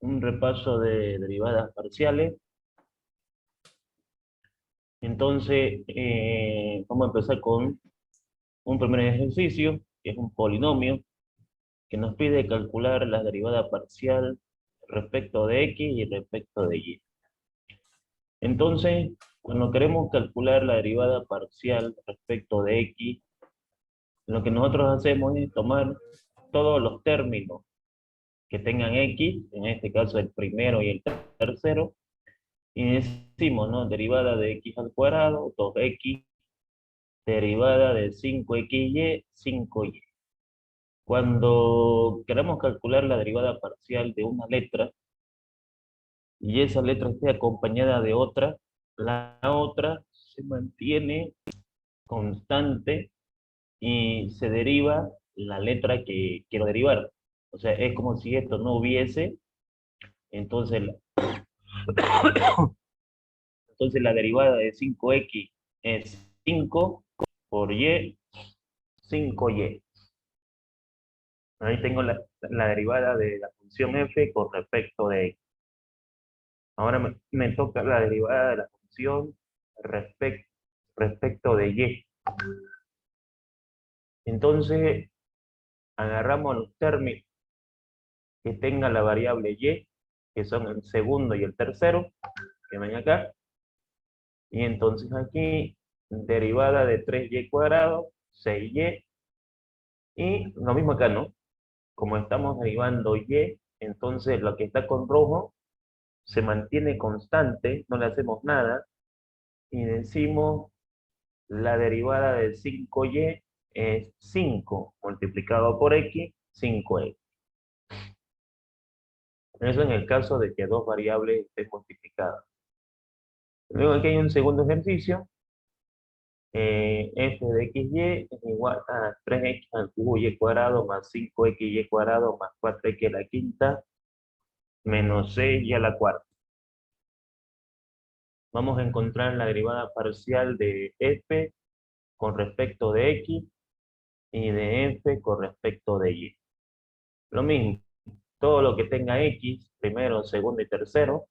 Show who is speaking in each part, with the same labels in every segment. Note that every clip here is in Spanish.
Speaker 1: un repaso de derivadas parciales. Entonces, vamos a empezar con un primer ejercicio, que es un polinomio, que nos pide calcular la derivada parcial respecto de x y respecto de y. Entonces, cuando queremos calcular la derivada parcial respecto de x, lo que nosotros hacemos es tomar todos los términos que tengan x, en este caso el primero y el tercero, y decimos, ¿no? Derivada de x al cuadrado, 2x, derivada de 5xy, 5y. Cuando queramos calcular la derivada parcial de una letra, y esa letra esté acompañada de otra, la otra se mantiene constante y se deriva la letra que quiero derivar. O sea, es como si esto no hubiese, entonces entonces la derivada de 5x es 5 por y, 5y. Ahí tengo la derivada de la función f con respecto de x. Ahora me toca la derivada de la función respecto de y. Entonces, agarramos los términos que tenga la variable y, que son el segundo y el tercero, que ven acá. Y entonces aquí, derivada de 3y cuadrado, 6y. Y lo mismo acá, ¿no? Como estamos derivando y, entonces lo que está con rojo se mantiene constante, no le hacemos nada, y decimos la derivada de 5y es 5 multiplicado por x, 5x. Eso en el caso de que dos variables estén multiplicadas. Luego aquí hay un segundo ejercicio. F de xy es igual a 3x al cubo y cuadrado más 5xy cuadrado más 4x a la quinta menos 6y a la cuarta. Vamos a encontrar la derivada parcial de f con respecto de x y de f con respecto de y. Lo mismo, todo lo que tenga x, primero, segundo y tercero,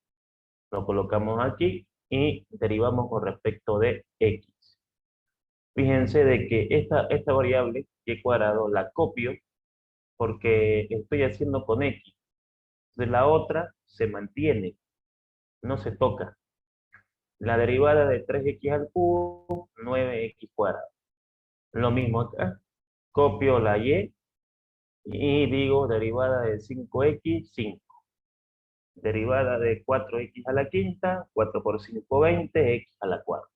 Speaker 1: lo colocamos aquí y derivamos con respecto de x. Fíjense de que esta variable, y cuadrado, la copio porque estoy haciendo con x. Entonces la otra se mantiene, no se toca. La derivada de 3x al cubo, 9x cuadrado. Lo mismo acá, copio la y y digo derivada de 5x, 5. Derivada de 4x a la quinta, 4 por 5, 20, x a la cuarta.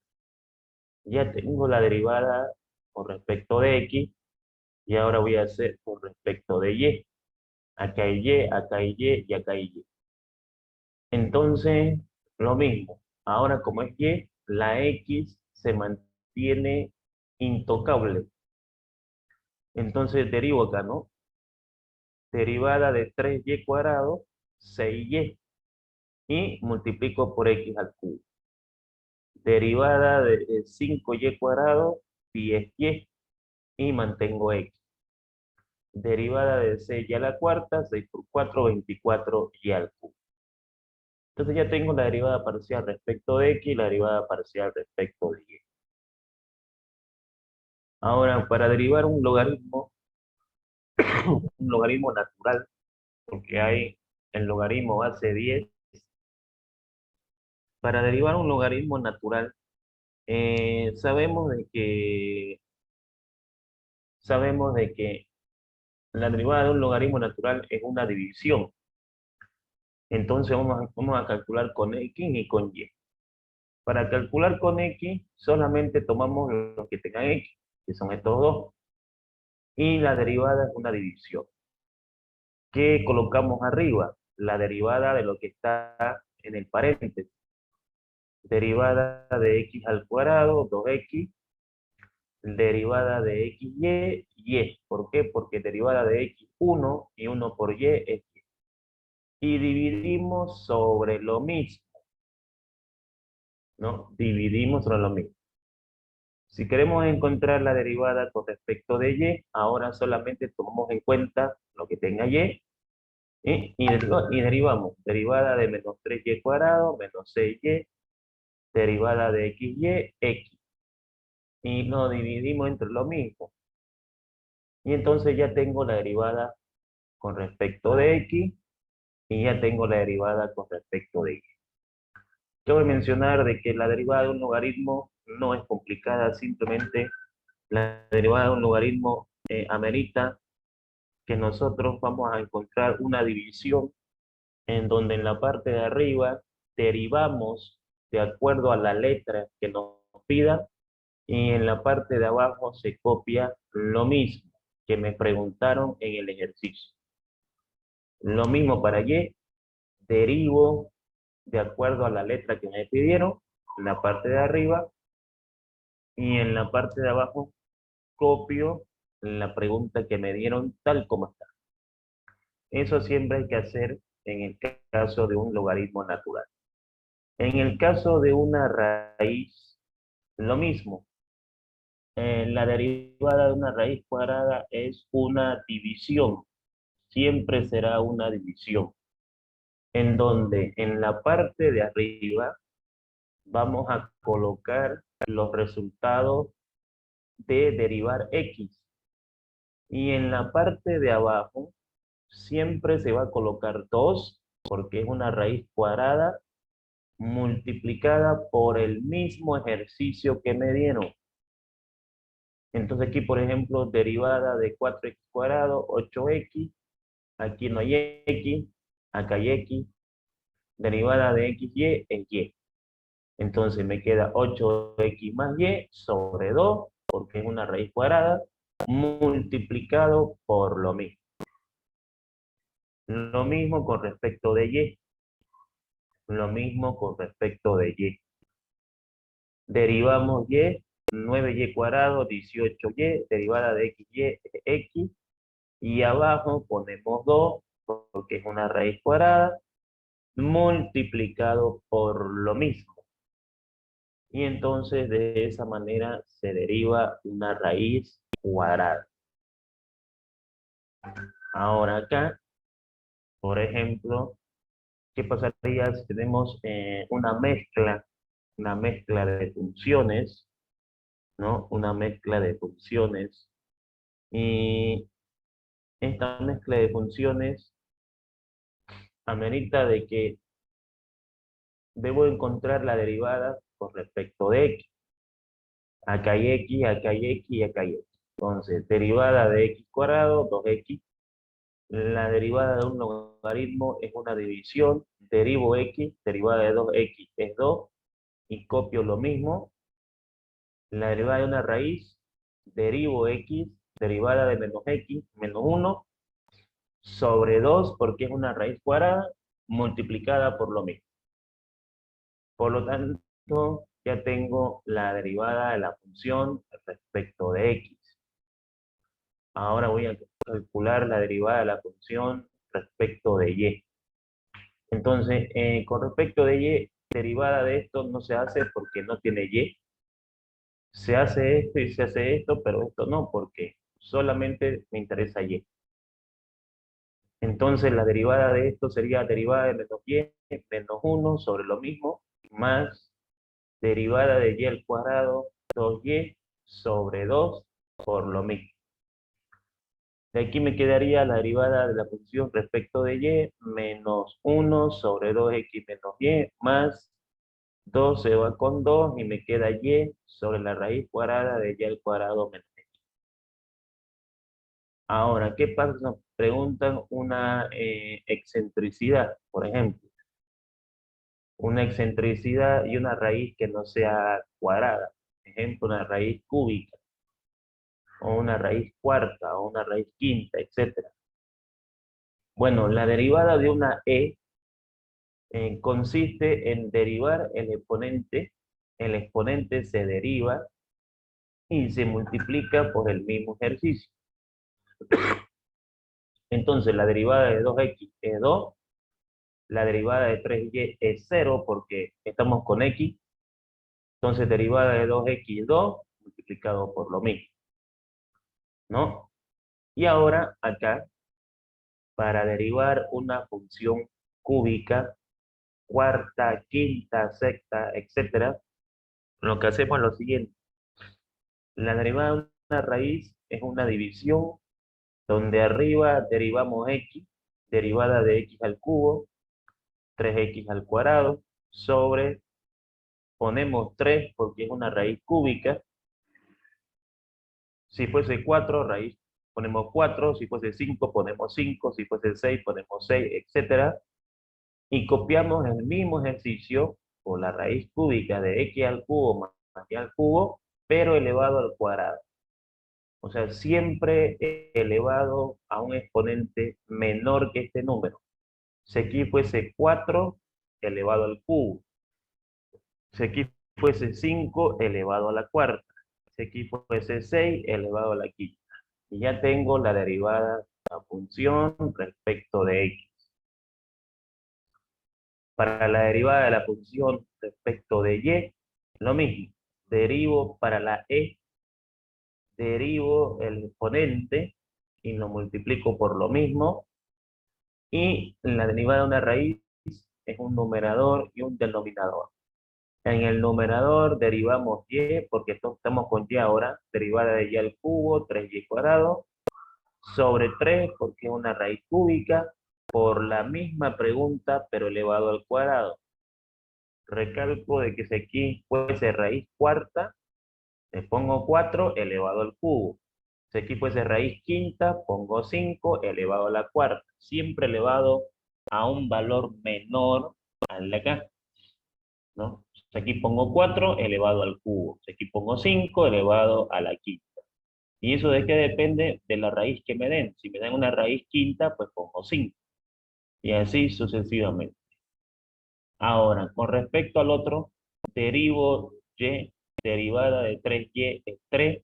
Speaker 1: Ya tengo la derivada con respecto de x y ahora voy a hacer con respecto de y. Acá hay y, acá hay y y acá hay y. Entonces, lo mismo. Ahora como es y, la x se mantiene intocable. Entonces derivo acá, ¿no? Derivada de 3y cuadrado, 6y. Y multiplico por x al cubo. Derivada de 5y cuadrado, 10y. Y mantengo x. Derivada de 6y a la cuarta, 6 por 4, 24y al cubo. Entonces ya tengo la derivada parcial respecto de x y la derivada parcial respecto de y. Ahora, para derivar un logaritmo natural, porque hay el logaritmo base 10, para derivar un logaritmo natural, sabemos de que la derivada de un logaritmo natural es una división. Entonces vamos a calcular con x y con y. Para calcular con x, solamente tomamos los que tengan x, que son estos dos, y la derivada es una división. ¿Qué colocamos arriba? La derivada de lo que está en el paréntesis. Derivada de x al cuadrado, 2x. Derivada de xy, y. ¿Por qué? Porque derivada de x, 1, y 1 por y es y. Y dividimos sobre lo mismo, ¿no? Dividimos sobre lo mismo. Si queremos encontrar la derivada con respecto de y, ahora solamente tomamos en cuenta lo que tenga y Y derivamos derivada de menos 3y cuadrado menos 6y, derivada de xy, x. Y lo dividimos entre lo mismo. Y entonces ya tengo la derivada con respecto de x y ya tengo la derivada con respecto de y. Cabe mencionar de que la derivada de un logaritmo no es complicada, simplemente la derivada de un logaritmo amerita que nosotros vamos a encontrar una división en donde en la parte de arriba derivamos de acuerdo a la letra que nos pida y en la parte de abajo se copia lo mismo que me preguntaron en el ejercicio. Lo mismo para y, derivo de acuerdo a la letra que me pidieron en la parte de arriba y en la parte de abajo copio la pregunta que me dieron tal como está. Eso siempre hay que hacer en el caso de un logaritmo natural. En el caso de una raíz, lo mismo. La derivada de una raíz cuadrada es una división. Siempre será una división. En donde en la parte de arriba vamos a colocar los resultados de derivar x. Y en la parte de abajo siempre se va a colocar 2 porque es una raíz cuadrada multiplicada por el mismo ejercicio que me dieron. Entonces aquí, por ejemplo, derivada de 4x cuadrado, 8x, aquí no hay x, acá hay x, derivada de xy es y. Entonces me queda 8x más y sobre 2, porque es una raíz cuadrada, multiplicado por lo mismo. Lo mismo con respecto de y. Lo mismo con respecto de y. Derivamos y, 9y cuadrado, 18y, derivada de xy es x, y abajo ponemos 2, porque es una raíz cuadrada, multiplicado por lo mismo. Y entonces de esa manera se deriva una raíz cuadrada. Ahora acá, por ejemplo, ¿qué pasaría si tenemos una mezcla de funciones, ¿no? Una mezcla de funciones. Y esta mezcla de funciones amerita de que debo encontrar la derivada con respecto de x. Acá hay x, acá hay x y acá hay x. Entonces, derivada de x cuadrado, 2x. La derivada de un logaritmo es una división. Derivo x, derivada de 2x es 2. Y copio lo mismo. La derivada de una raíz, derivo x, derivada de menos x, menos 1, sobre 2, porque es una raíz cuadrada, multiplicada por lo mismo. Por lo tanto, ya tengo la derivada de la función respecto de x. Ahora voy a calcular la derivada de la función respecto de y. Entonces, con respecto de y, derivada de esto no se hace porque no tiene y. Se hace esto y se hace esto, pero esto no, porque solamente me interesa y. Entonces, la derivada de esto sería derivada de menos y, menos 1 sobre lo mismo, más derivada de y al cuadrado, 2y sobre 2 por lo mismo. De aquí me quedaría la derivada de la función respecto de y, menos 1 sobre 2x menos y, más 2 se va con 2 y me queda y sobre la raíz cuadrada de y al cuadrado menos x. Ahora, ¿qué pasa? Nos preguntan una excentricidad, por ejemplo. Una excentricidad y una raíz que no sea cuadrada. Por ejemplo, una raíz cúbica, o una raíz cuarta, o una raíz quinta, etcétera. Bueno, la derivada de una consiste en derivar el exponente se deriva y se multiplica por el mismo ejercicio. Entonces, la derivada de 2x es 2, la derivada de 3y es 0 porque estamos con x, entonces derivada de 2x es 2 multiplicado por lo mismo, ¿no? Y ahora acá para derivar una función cúbica, cuarta, quinta, sexta, etcétera, lo que hacemos es lo siguiente. La derivada de una raíz es una división donde arriba derivamos x, derivada de x al cubo, 3x al cuadrado, sobre, ponemos 3 porque es una raíz cúbica. Si fuese 4, raíz, ponemos 4, si fuese 5, ponemos 5, si fuese 6, ponemos 6, etcétera. Y copiamos el mismo ejercicio por la raíz cúbica de x al cubo más y al cubo, pero elevado al cuadrado. O sea, siempre elevado a un exponente menor que este número. Si aquí fuese 4 elevado al cubo. Si aquí fuese 5 elevado a la cuarta. Si aquí fuese 6 elevado a la quinta. Y ya tengo la derivada de la función respecto de x. Para la derivada de la función respecto de y, lo mismo. Derivo para la derivo el exponente y lo multiplico por lo mismo. Y la derivada de una raíz es un numerador y un denominador. En el numerador derivamos y, porque estamos con y ahora, derivada de y al cubo, 3y cuadrado, sobre 3, porque es una raíz cúbica, por la misma pregunta, pero elevado al cuadrado. Recalco de que si aquí fuese raíz cuarta, le pongo 4 elevado al cubo. Si aquí fuese raíz quinta, pongo 5 elevado a la cuarta. Siempre elevado a un valor menor al de acá, ¿no? Si aquí pongo 4 elevado al cubo. Si aquí pongo 5 elevado a la quinta. ¿Y eso de qué depende? De la raíz que me den. Si me dan una raíz quinta, pues pongo 5. Y así sucesivamente. Ahora, con respecto al otro, derivo y, derivada de 3y es 3,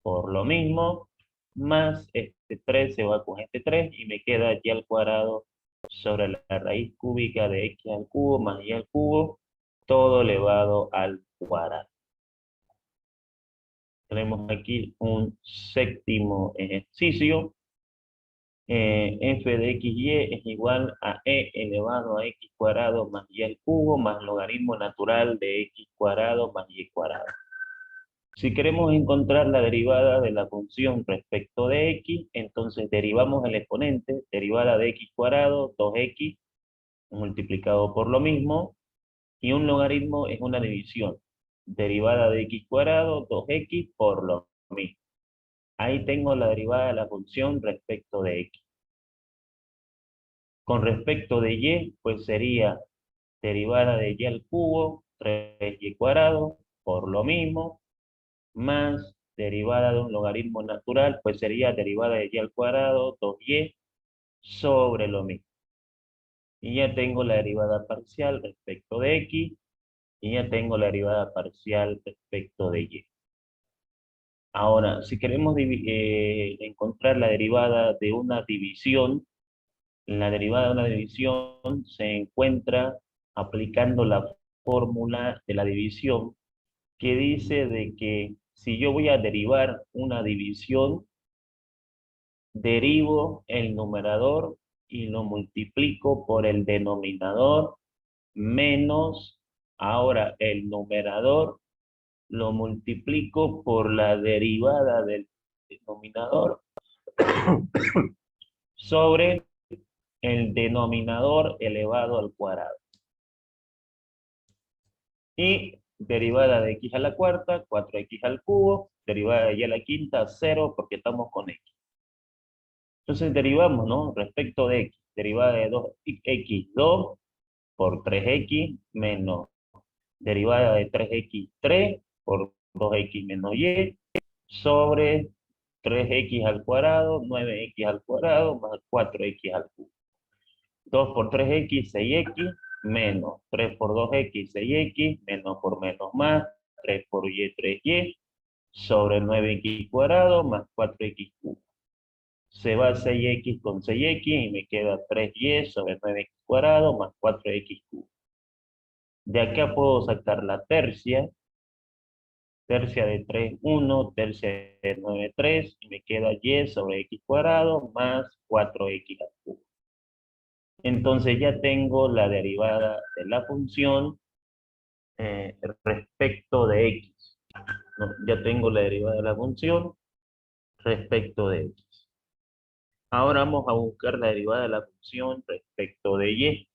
Speaker 1: por lo mismo, más este 3 se va con este 3 y me queda y al cuadrado sobre la raíz cúbica de x al cubo más y al cubo, todo elevado al cuadrado. Tenemos aquí un séptimo ejercicio. F de xy es igual a e elevado a x cuadrado más y al cubo más logaritmo natural de x cuadrado más y cuadrado. Si queremos encontrar la derivada de la función respecto de x, entonces derivamos el exponente, derivada de x cuadrado, 2x, multiplicado por lo mismo, y un logaritmo es una división. Derivada de x cuadrado, 2x por lo mismo. Ahí tengo la derivada de la función respecto de x. Con respecto de y, pues sería derivada de y al cubo, 3y cuadrado, por lo mismo, más derivada de un logaritmo natural, pues sería derivada de y al cuadrado, 2y, sobre lo mismo. Y ya tengo la derivada parcial respecto de x, y ya tengo la derivada parcial respecto de y. Ahora, si queremos encontrar la derivada de una división, la derivada de una división se encuentra aplicando la fórmula de la división que dice de que si yo voy a derivar una división, derivo el numerador y lo multiplico por el denominador menos, ahora el numerador lo multiplico por la derivada del denominador sobre el denominador elevado al cuadrado. Y derivada de x a la cuarta, 4x al cubo, derivada de y a la quinta, 0, porque estamos con x. Entonces derivamos, ¿no? Respecto de x, derivada de 2x, 2 por 3x menos derivada de 3x, 3 por 2x menos y, sobre 3x al cuadrado, 9x al cuadrado, más 4x al cubo. 2 por 3x, 6x, menos 3 por 2x, 6x, menos por menos más, 3 por y, 3y, sobre 9x cuadrado más 4x cubo. Se va 6x con 6x y me queda 3y sobre 9x cuadrado más 4x cubo. De acá puedo sacar la tercia. Tercia de 3, 1, tercia de 9, 3, y me queda y sobre x cuadrado más 4x al cubo. Entonces ya tengo la derivada de la función respecto de x, ¿no? Ya tengo la derivada de la función respecto de x. Ahora vamos a buscar la derivada de la función respecto de y.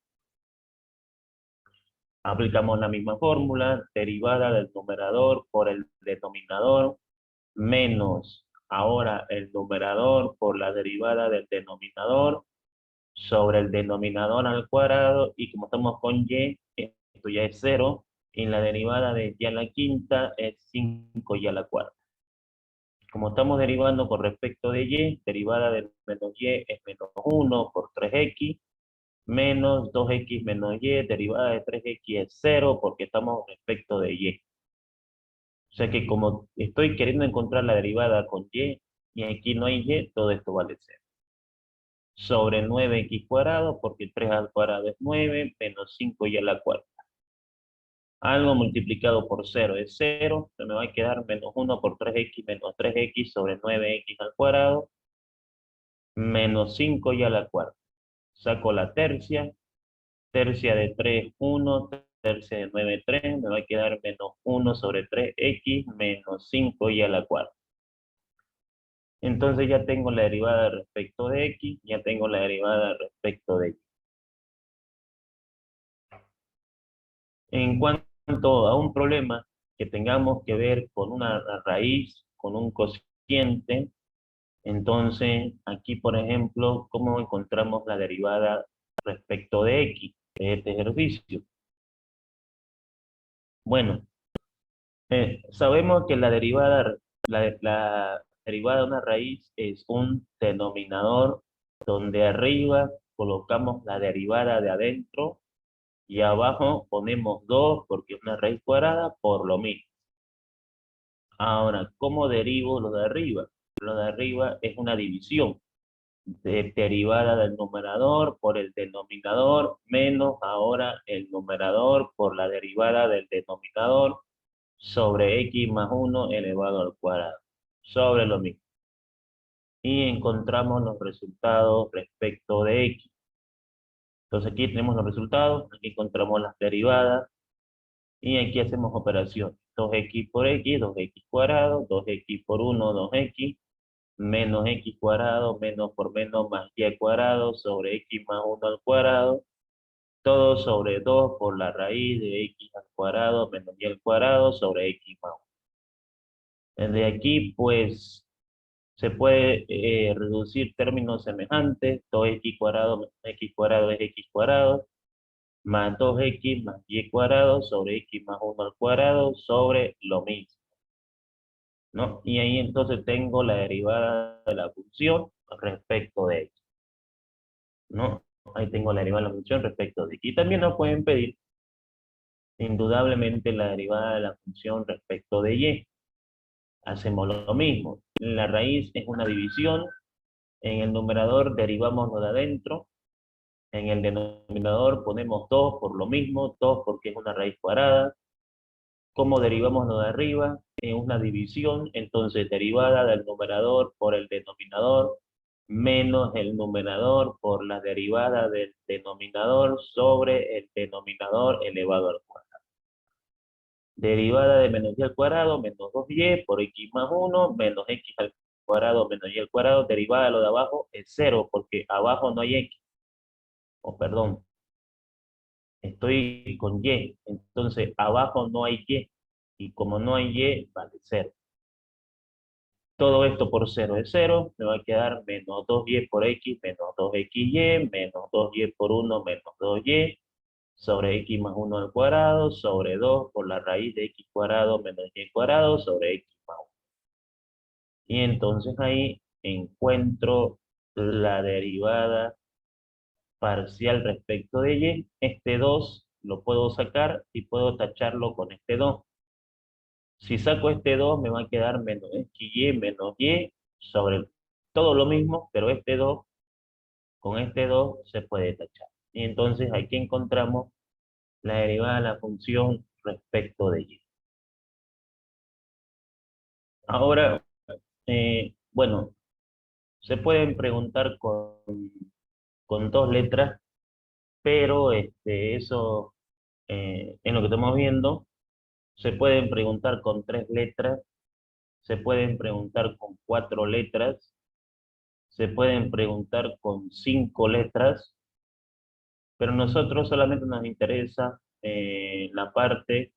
Speaker 1: Aplicamos la misma fórmula, derivada del numerador por el denominador, menos ahora el numerador por la derivada del denominador, sobre el denominador al cuadrado, y como estamos con y, esto ya es 0, y la derivada de y a la quinta es 5y a la cuarta. Como estamos derivando con respecto de y, derivada de menos y es menos 1 por 3x, menos 2x menos y, derivada de 3x es 0 porque estamos respecto de y. O sea que como estoy queriendo encontrar la derivada con y aquí no hay y, todo esto vale 0. Sobre 9x cuadrado, porque 3 al cuadrado es 9, menos 5y a la cuarta. Algo multiplicado por 0 es 0, se me va a quedar menos 1 por 3x menos 3x sobre 9x al cuadrado, menos 5y a la cuarta. Saco la tercia, tercia de 3, 1, tercia de 9, 3, me va a quedar menos 1 sobre 3x menos 5y a la cuarta. Entonces ya tengo la derivada respecto de x, ya tengo la derivada respecto de y. En cuanto a un problema que tengamos que ver con una raíz, con un cociente, entonces aquí, por ejemplo, ¿cómo encontramos la derivada respecto de x de este ejercicio? Bueno, sabemos que la derivada de una raíz es un denominador donde arriba colocamos la derivada de adentro y abajo ponemos 2 porque es una raíz cuadrada por lo mismo. Ahora, ¿cómo derivo lo de arriba? Lo de arriba es una división derivada del numerador por el denominador menos ahora el numerador por la derivada del denominador sobre x más 1 elevado al cuadrado, sobre lo mismo. Y encontramos los resultados respecto de x. Entonces aquí tenemos los resultados, aquí encontramos las derivadas, y aquí hacemos operaciones. 2x por x, 2x cuadrado, 2x por 1, 2x, menos x cuadrado, menos por menos más y cuadrado, sobre x más 1 al cuadrado, todo sobre 2 por la raíz de x al cuadrado menos y al cuadrado sobre x más 1. Desde aquí, pues, se puede reducir términos semejantes. 2x cuadrado menos x cuadrado es x cuadrado, más 2x más y cuadrado sobre x más 1 al cuadrado sobre lo mismo, ¿no? Y ahí entonces tengo la derivada de la función respecto de x, ¿no? Ahí tengo la derivada de la función respecto de x. Y también nos pueden pedir, indudablemente, la derivada de la función respecto de y. Hacemos lo mismo. La raíz es una división. En el numerador derivamos lo de adentro. En el denominador ponemos 2 por lo mismo, 2 porque es una raíz cuadrada. ¿Cómo derivamos lo de arriba? En una división, entonces derivada del numerador por el denominador menos el numerador por la derivada del denominador sobre el denominador elevado al cuadrado. Derivada de menos y al cuadrado menos 2y por x más 1 menos x al cuadrado menos y al cuadrado. Derivada de lo de abajo es 0 porque abajo no hay x. O perdón, estoy con y, entonces abajo no hay y. Y como no hay y, vale 0. Todo esto por 0 es 0, me va a quedar menos 2y por x menos 2xy, menos 2y por 1 menos 2y, sobre x más 1 al cuadrado, sobre 2 por la raíz de x cuadrado menos y cuadrado, sobre x más 1. Y entonces ahí encuentro la derivada parcial respecto de y. Este 2 lo puedo sacar y puedo tacharlo con este 2. Si saco este 2 me va a quedar menos xy menos y sobre todo lo mismo, pero este 2 con este 2 se puede tachar. Y entonces aquí encontramos la derivada de la función respecto de y. Ahora, bueno, se pueden preguntar con 2 letras pero eso, en lo que estamos viendo, se pueden preguntar con 3 letras, se pueden preguntar con 4 letras, se pueden preguntar con 5 letras, pero nosotros solamente nos interesa la parte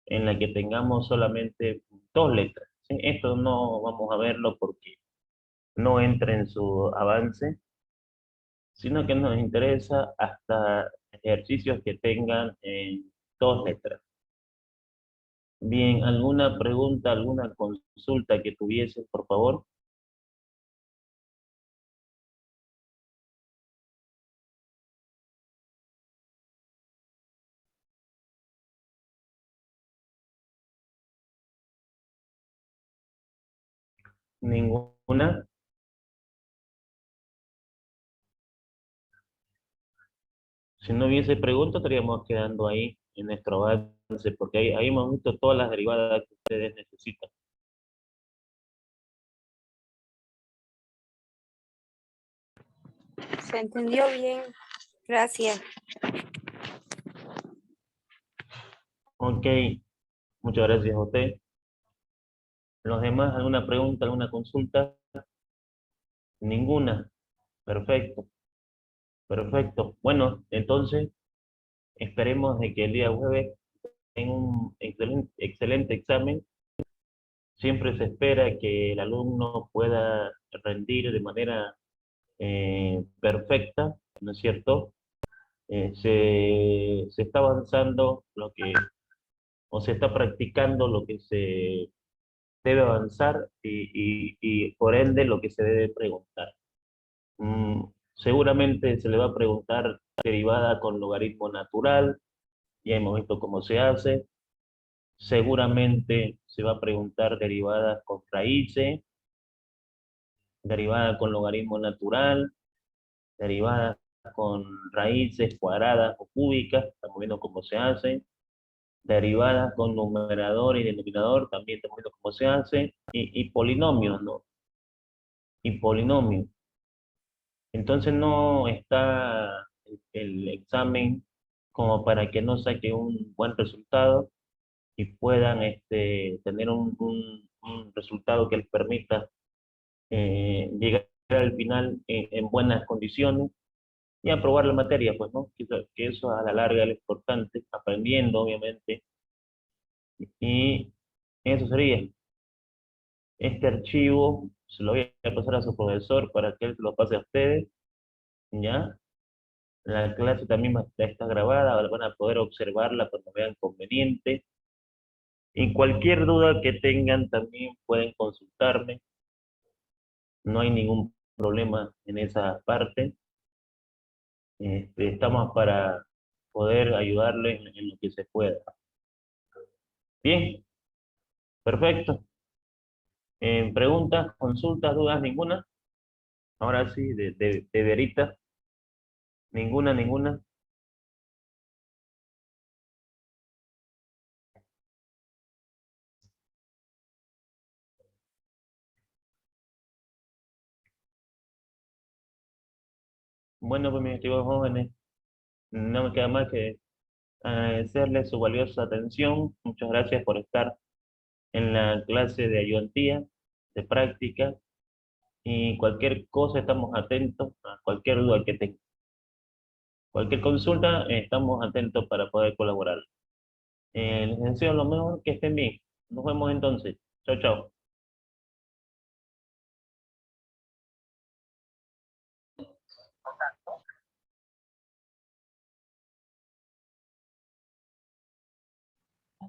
Speaker 1: en la que tengamos solamente 2 letras, ¿sí? Esto no vamos a verlo porque no entra en su avance, sino que nos interesa hasta ejercicios que tengan 2 letras. Bien, ¿alguna pregunta, alguna consulta que tuviesen, por favor? ¿Ninguna? Si no hubiese preguntas, estaríamos quedando ahí en nuestro avance, porque ahí hemos visto todas las derivadas que ustedes necesitan.
Speaker 2: Se entendió bien. Gracias.
Speaker 1: Ok, muchas gracias a usted. ¿Los demás, alguna pregunta, alguna consulta? Ninguna. Perfecto, perfecto. Bueno, entonces esperemos de que el día jueves tenga un excelente examen. Siempre se espera que el alumno pueda rendir de manera perfecta, ¿no es cierto? Se está avanzando o se está practicando lo que se debe avanzar y por ende lo que se debe preguntar. Seguramente se le va a preguntar derivada con logaritmo natural, ya hemos visto cómo se hace. Seguramente se va a preguntar derivadas con raíces, derivada con logaritmo natural, derivadas con raíces cuadradas o cúbicas, estamos viendo cómo se hace, derivadas con numerador y denominador, también estamos viendo cómo se hace, y polinomios, ¿no? Y polinomios. Entonces no está el examen como para que no saque un buen resultado y puedan tener un resultado que les permita llegar al final en buenas condiciones y aprobar la materia, pues, ¿no? Que eso a la larga es lo importante, aprendiendo, obviamente, y eso sería. Este archivo se lo voy a pasar a su profesor para que él se lo pase a ustedes, ¿ya? La clase también está grabada, van a poder observarla cuando vean conveniente. Y cualquier duda que tengan también pueden consultarme, no hay ningún problema en esa parte. Estamos para poder ayudarles en lo que se pueda. Bien, perfecto. ¿Preguntas, consultas, dudas, ninguna? Ahora sí, de verita, ninguna, ninguna. Bueno, pues mis estimados jóvenes, no me queda más que agradecerles su valiosa atención. Muchas gracias por estar en la clase de ayudantía, de práctica, y cualquier cosa estamos atentos a cualquier duda que tengan. Cualquier consulta, estamos atentos para poder colaborar. Les deseo lo mejor, que estén bien. Nos vemos entonces. Chao, chao.